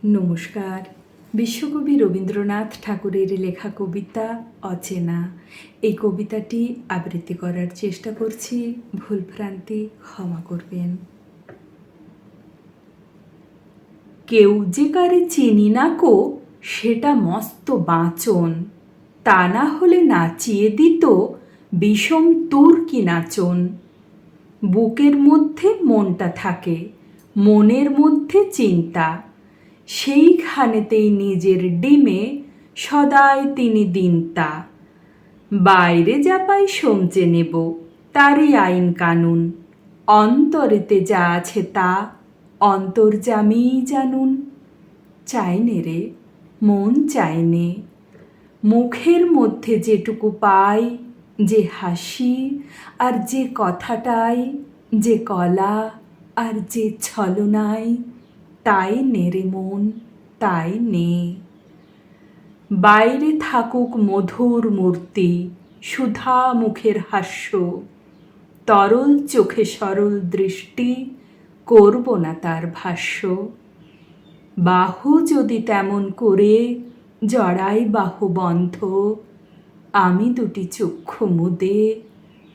নমস্কার। বিশ্বকবি রবীন্দ্রনাথ ঠাকুরের লেখা কবিতা অচেনা, এই কবিতাটি আবৃত্তি করার চেষ্টা করছি। ভুলভ্রান্তি ক্ষমা করবেন। কেউ যে কারে চিনি না কো, সেটা মস্ত বাঁচন, তা না হলে নাচিয়ে দিত বিষম তুর্কি নাচন। বুকের মধ্যে মনটা থাকে, মনের মধ্যে চিন্তা, সেইখানেতেই নিজের ডিমে সদাই তিনি দিনতা। বাইরে যা পাই সমচে নেব, তারই আইন কানুন, অন্তরেতে যা আছে তা অন্তর্যামীই জানুন। চাইনে রে মন চাইনে, মুখের মধ্যে যেটুকু পাই, যে হাসি আর যে কথাটাই, যে কলা আর যে ছলনাই, তাই নে রে মন, তাই নে। বাইরে থাকুক মধুর মূর্তি, সুধা মুখের হাস্য, তরল চোখে সরল দৃষ্টি, করব না তার ভাষ্য। বাহু যদি তেমন করে জড়াই বাহু বন্ধ, আমি দুটি চক্ষু মুদে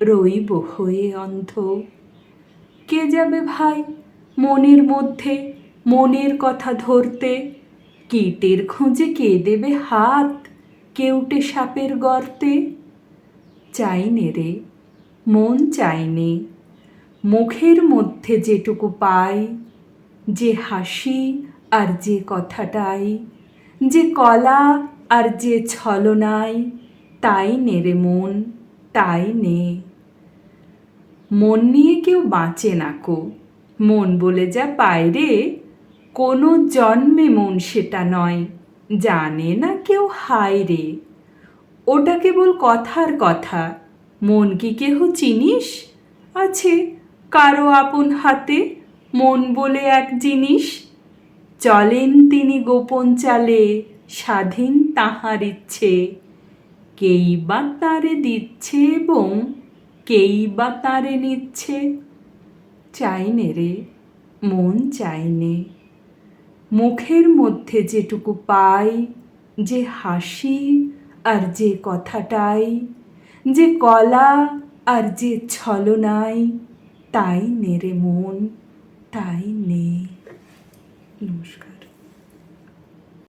রইব হয়ে অন্ধ। কে যাবে ভাই মনের মধ্যে মনের কথা ধরতে, কীটের খোঁজে কে দেবে হাত কেউটে সাপের গর্তে। চাইনে রে মন চাইনে, মুখের মধ্যে যেটুকু পাই, যে হাসি আর যে কথাটাই, যে কলা আর যে ছলনাই, তাই নে রে মন, তাই নে। মন নিয়ে কেউ বাঁচে না কো, মন বলে যা পায় রে, কোনো জন্মে মন সেটা নয়, জানে না কেউ হায় রে। ওটা কেবল কথার কথা, মন কি কেহ চিনিস? আছে কারো আপন হাতে মন বলে এক জিনিস, চলেন তিনি গোপন চালে, স্বাধীন তাহার ইচ্ছে। কেই বা তারে দিচ্ছে এবং কেই বা তারে নিচ্ছে। চাইনে রে মন চাইনে, মুখের মধ্যে যেটুকু পাই, যে হাসি আর যে কথাটাই, যে কলা আর যে ছলনাই, তাই নে রে মন, তাই নে। নমস্কার।